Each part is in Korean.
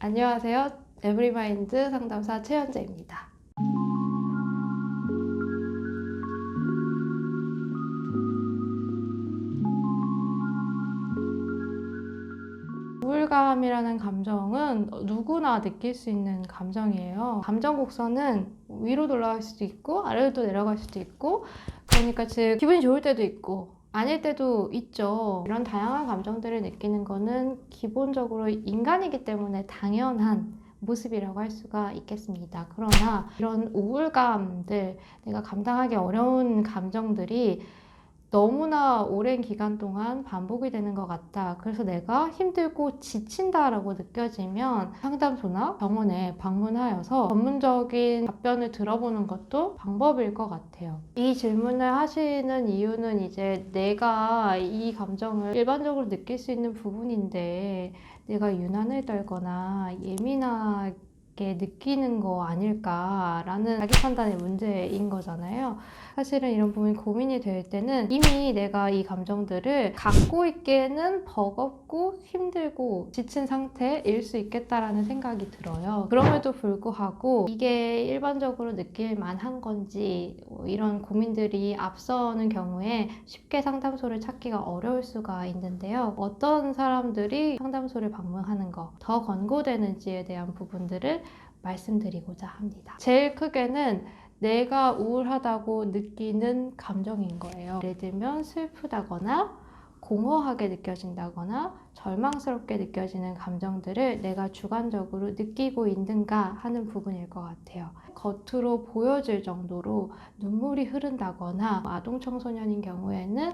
안녕하세요. 에브리마인드 상담사 최현재입니다. 우울감이라는 감정은 누구나 느낄 수 있는 감정이에요. 감정 곡선은 위로도 올라갈 수도 있고 아래로도 내려갈 수도 있고, 그러니까 즉 기분이 좋을 때도 있고 아닐 때도 있죠. 이런 다양한 감정들을 느끼는 거는 기본적으로 인간이기 때문에 당연한 모습이라고 할 수가 있겠습니다. 그러나 이런 우울감들, 내가 감당하기 어려운 감정들이 너무나 오랜 기간 동안 반복이 되는 것 같다. 그래서 내가 힘들고 지친다라고 느껴지면 상담소나 병원에 방문하여서 전문적인 답변을 들어보는 것도 방법일 것 같아요. 이 질문을 하시는 이유는 이제 내가 이 감정을 일반적으로 느낄 수 있는 부분인데 내가 유난을 떨거나 예민하게 느끼는 거 아닐까라는 자기 판단의 문제인 거잖아요. 사실은 이런 부분이 고민이 될 때는 이미 내가 이 감정들을 갖고 있기에는 버겁고 힘들고 지친 상태일 수 있겠다라는 생각이 들어요. 그럼에도 불구하고 이게 일반적으로 느낄 만한 건지 이런 고민들이 앞서는 경우에 쉽게 상담소를 찾기가 어려울 수가 있는데요. 어떤 사람들이 상담소를 방문하는 거 더 권고되는지에 대한 부분들을 말씀드리고자 합니다. 제일 크게는 내가 우울하다고 느끼는 감정인 거예요. 예를 들면 슬프다거나 공허하게 느껴진다거나 절망스럽게 느껴지는 감정들을 내가 주관적으로 느끼고 있는가 하는 부분일 것 같아요. 겉으로 보여질 정도로 눈물이 흐른다거나 아동 청소년인 경우에는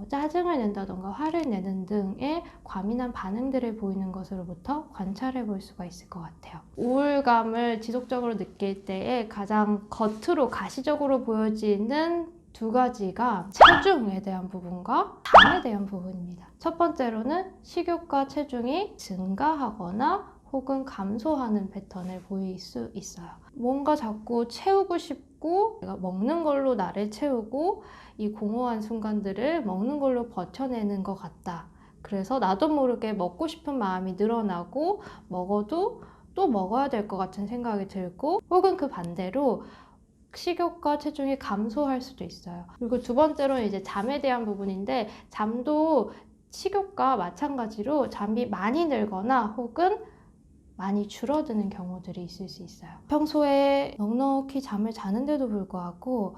짜증을 낸다던가 화를 내는 등의 과민한 반응들을 보이는 것으로부터 관찰해 볼 수가 있을 것 같아요. 우울감을 지속적으로 느낄 때에 가장 겉으로 가시적으로 보여지는 두 가지가 체중에 대한 부분과 잠에 대한 부분입니다. 첫 번째로는 식욕과 체중이 증가하거나 혹은 감소하는 패턴을 보일 수 있어요. 뭔가 자꾸 채우고 싶고 내가 먹는 걸로 나를 채우고 이 공허한 순간들을 먹는 걸로 버텨내는 것 같다. 그래서 나도 모르게 먹고 싶은 마음이 늘어나고 먹어도 또 먹어야 될 것 같은 생각이 들고, 혹은 그 반대로 식욕과 체중이 감소할 수도 있어요. 그리고 두 번째로는 이제 잠에 대한 부분인데, 잠도 식욕과 마찬가지로 잠이 많이 늘거나 혹은 많이 줄어드는 경우들이 있을 수 있어요. 평소에 넉넉히 잠을 자는데도 불구하고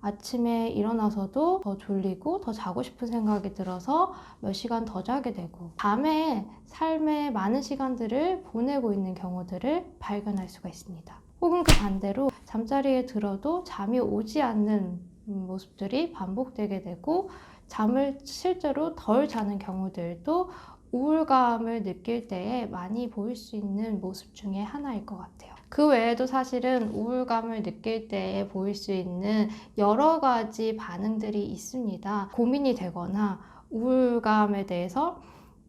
아침에 일어나서도 더 졸리고 더 자고 싶은 생각이 들어서 몇 시간 더 자게 되고, 밤에 삶의 많은 시간들을 보내고 있는 경우들을 발견할 수가 있습니다. 혹은 그 반대로 잠자리에 들어도 잠이 오지 않는 모습들이 반복되게 되고, 잠을 실제로 덜 자는 경우들도 우울감을 느낄 때에 많이 보일 수 있는 모습 중에 하나일 것 같아요. 그 외에도 사실은 우울감을 느낄 때에 보일 수 있는 여러 가지 반응들이 있습니다. 고민이 되거나 우울감에 대해서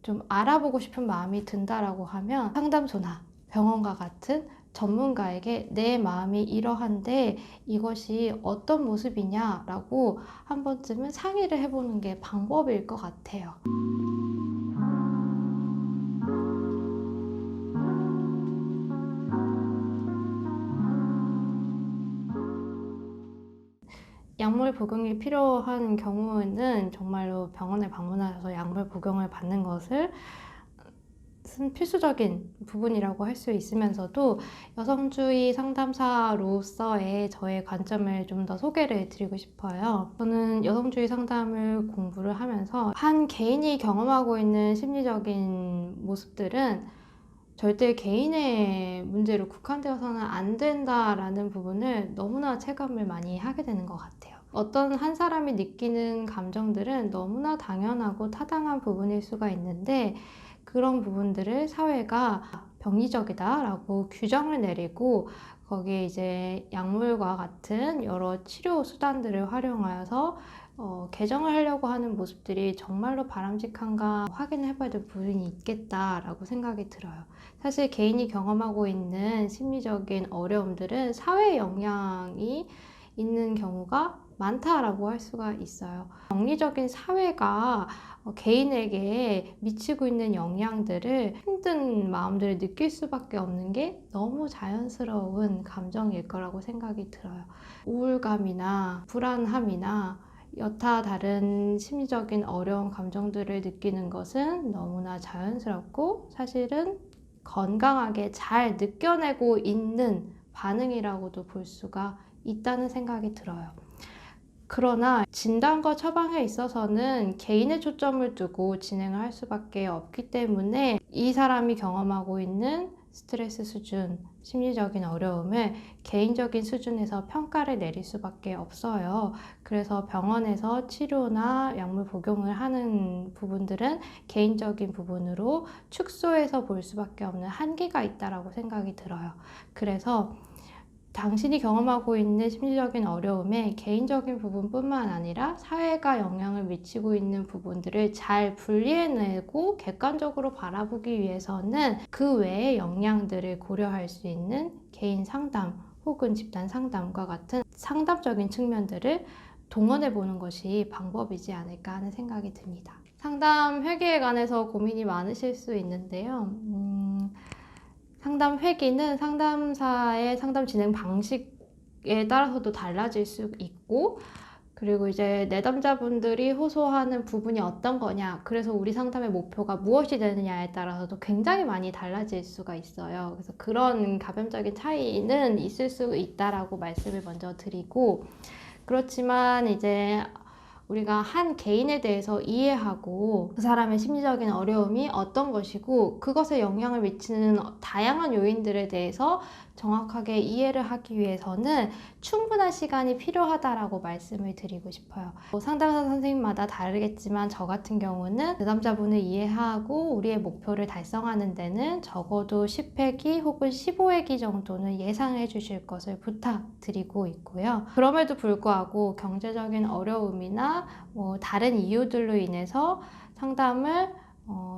좀 알아보고 싶은 마음이 든다라고 하면 상담소나 병원과 같은 전문가에게 내 마음이 이러한데 이것이 어떤 모습이냐라고 한 번쯤은 상의를 해보는 게 방법일 것 같아요. 약물 복용이 필요한 경우는 정말로 병원에 방문하셔서 약물 복용을 받는 것을 필수적인 부분이라고 할 수 있으면서도, 여성주의 상담사로서의 저의 관점을 좀 더 소개를 드리고 싶어요. 저는 여성주의 상담을 공부를 하면서 한 개인이 경험하고 있는 심리적인 모습들은 절대 개인의 문제로 국한되어서는 안 된다라는 부분을 너무나 체감을 많이 하게 되는 것 같아요. 어떤 한 사람이 느끼는 감정들은 너무나 당연하고 타당한 부분일 수가 있는데, 그런 부분들을 사회가 병리적이다라고 규정을 내리고 거기에 이제 약물과 같은 여러 치료 수단들을 활용하여서 개정을 하려고 하는 모습들이 정말로 바람직한가 확인해 봐야 될 부분이 있겠다라고 생각이 들어요. 사실 개인이 경험하고 있는 심리적인 어려움들은 사회 영향이 있는 경우가 많다라고 할 수가 있어요. 병리적인 사회가 개인에게 미치고 있는 영향들을 힘든 마음들을 느낄 수밖에 없는 게 너무 자연스러운 감정일 거라고 생각이 들어요. 우울감이나 불안함이나 여타 다른 심리적인 어려운 감정들을 느끼는 것은 너무나 자연스럽고 사실은 건강하게 잘 느껴내고 있는 반응이라고도 볼 수가 있다는 생각이 들어요. 그러나 진단과 처방에 있어서는 개인의 초점을 두고 진행을 할 수밖에 없기 때문에 이 사람이 경험하고 있는 스트레스 수준, 심리적인 어려움을 개인적인 수준에서 평가를 내릴 수밖에 없어요. 그래서 병원에서 치료나 약물 복용을 하는 부분들은 개인적인 부분으로 축소해서 볼 수밖에 없는 한계가 있다고 생각이 들어요. 그래서 당신이 경험하고 있는 심리적인 어려움에 개인적인 부분뿐만 아니라 사회가 영향을 미치고 있는 부분들을 잘 분리해내고 객관적으로 바라보기 위해서는 그 외의 영향들을 고려할 수 있는 개인 상담 혹은 집단 상담과 같은 상담적인 측면들을 동원해 보는 것이 방법이지 않을까 하는 생각이 듭니다. 상담 회계에 관해서 고민이 많으실 수 있는데요. 상담 회기는 상담사의 상담 진행 방식에 따라서도 달라질 수 있고, 그리고 이제 내담자분들이 호소하는 부분이 어떤 거냐, 그래서 우리 상담의 목표가 무엇이 되느냐에 따라서도 굉장히 많이 달라질 수가 있어요. 그래서 그런 가변적인 차이는 있을 수 있다라고 말씀을 먼저 드리고, 그렇지만 이제 우리가 한 개인에 대해서 이해하고 그 사람의 심리적인 어려움이 어떤 것이고 그것에 영향을 미치는 다양한 요인들에 대해서 정확하게 이해를 하기 위해서는 충분한 시간이 필요하다라고 말씀을 드리고 싶어요. 상담사 선생님마다 다르겠지만 저 같은 경우는 내담자분을 이해하고 우리의 목표를 달성하는 데는 적어도 10회기 혹은 15회기 정도는 예상해 주실 것을 부탁드리고 있고요. 그럼에도 불구하고 경제적인 어려움이나 다른 이유들로 인해서 상담을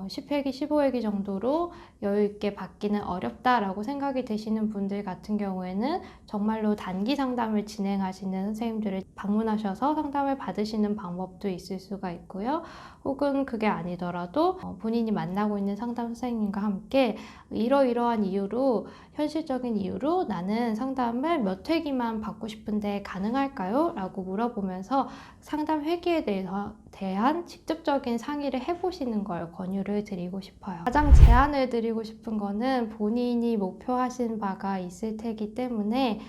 10회기, 15회기 정도로 여유있게 받기는 어렵다라고 생각이 되시는 분들 같은 경우에는 정말로 단기 상담을 진행하시는 선생님들을 방문하셔서 상담을 받으시는 방법도 있을 수가 있고요. 혹은 그게 아니더라도 본인이 만나고 있는 상담 선생님과 함께 이러이러한 이유로, 현실적인 이유로 나는 상담을 몇 회기만 받고 싶은데 가능할까요? 라고 물어보면서 상담 회기에 대한 직접적인 상의를 해보시는 걸 권유를 드리고 싶어요. 가장 제안을 드리고 싶은 거는 본인이 목표하신 바가 있을 테기 때문에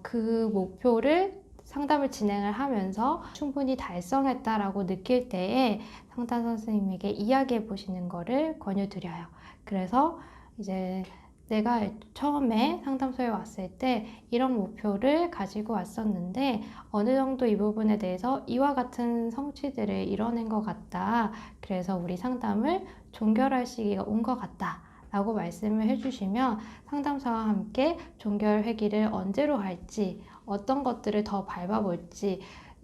그 목표를 상담을 진행을 하면서 충분히 달성했다라고 느낄 때에 상담 선생님에게 이야기해 보시는 거를 권유드려요. 그래서 이제 내가 처음에 상담소에 왔을 때 이런 목표를 가지고 왔었는데 어느 정도 이 부분에 대해서 이와 같은 성취들을 이뤄낸 것 같다. 그래서 우리 상담을 종결할 시기가 온 것 같다. 라고 말씀을 해주시면 상담사와 함께 종결 회기를 언제로 할지, 어떤 것들을 더 밟아볼지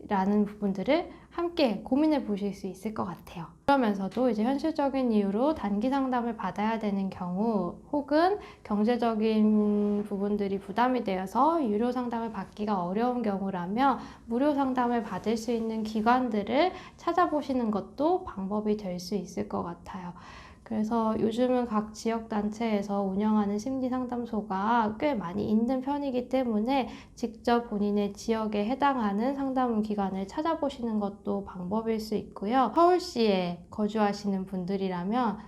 라는 부분들을 함께 고민해 보실 수 있을 것 같아요. 그러면서도 이제 현실적인 이유로 단기 상담을 받아야 되는 경우 혹은 경제적인 부분들이 부담이 되어서 유료 상담을 받기가 어려운 경우라면 무료 상담을 받을 수 있는 기관들을 찾아보시는 것도 방법이 될 수 있을 것 같아요. 그래서 요즘은 각 지역단체에서 운영하는 심리상담소가 꽤 많이 있는 편이기 때문에 직접 본인의 지역에 해당하는 상담 기관을 찾아보시는 것도 방법일 수 있고요. 서울시에 거주하시는 분들이라면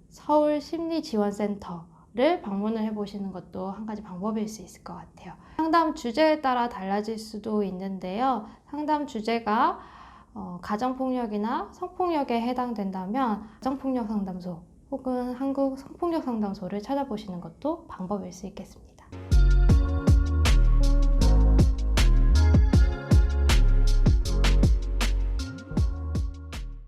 서울심리지원센터를 방문을 해보시는 것도 한 가지 방법일 수 있을 것 같아요. 상담 주제에 따라 달라질 수도 있는데요. 상담 주제가 가정폭력이나 성폭력에 해당된다면 가정폭력 상담소 혹은 한국 성폭력 상담소를 찾아보시는 것도 방법일 수 있겠습니다.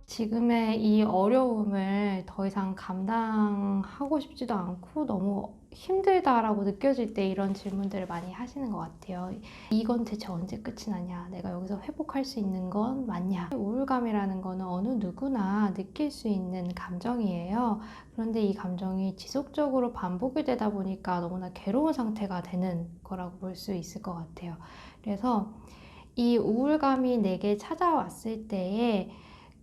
지금의 이 어려움을 더 이상 감당하고 싶지도 않고 너무 힘들다라고 느껴질 때 이런 질문들을 많이 하시는 것 같아요. 이건 대체 언제 끝이 나냐? 내가 여기서 회복할 수 있는 건 맞냐? 우울감이라는 거는 어느 누구나 느낄 수 있는 감정이에요. 그런데 이 감정이 지속적으로 반복이 되다 보니까 너무나 괴로운 상태가 되는 거라고 볼 수 있을 것 같아요. 그래서 이 우울감이 내게 찾아왔을 때에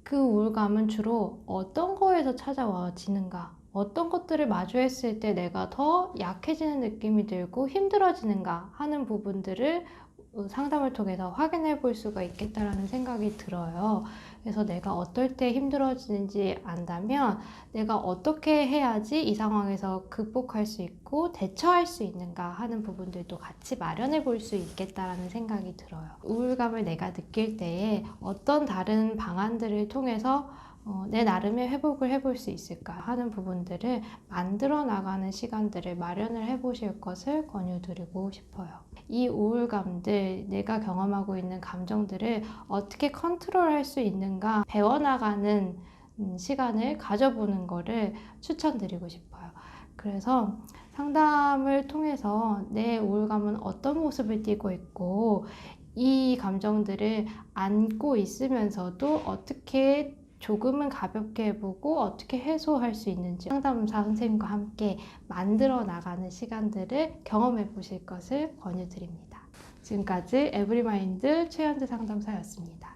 그 우울감은 주로 어떤 거에서 찾아와지는가? 어떤 것들을 마주했을 때 내가 더 약해지는 느낌이 들고 힘들어지는가 하는 부분들을 상담을 통해서 확인해 볼 수가 있겠다라는 생각이 들어요. 그래서 내가 어떨 때 힘들어지는지 안다면 내가 어떻게 해야지 이 상황에서 극복할 수 있고 대처할 수 있는가 하는 부분들도 같이 마련해 볼 수 있겠다라는 생각이 들어요. 우울감을 내가 느낄 때에 어떤 다른 방안들을 통해서 내 나름의 회복을 해볼 수 있을까 하는 부분들을 만들어 나가는 시간들을 마련을 해보실 것을 권유드리고 싶어요. 이 우울감들, 내가 경험하고 있는 감정들을 어떻게 컨트롤할 수 있는가 배워나가는 시간을 가져보는 거를 추천드리고 싶어요. 그래서 상담을 통해서 내 우울감은 어떤 모습을 띠고 있고 이 감정들을 안고 있으면서도 어떻게 조금은 가볍게 해보고 어떻게 해소할 수 있는지 상담사 선생님과 함께 만들어 나가는 시간들을 경험해 보실 것을 권유드립니다. 지금까지 에브리마인드 최현재 상담사였습니다.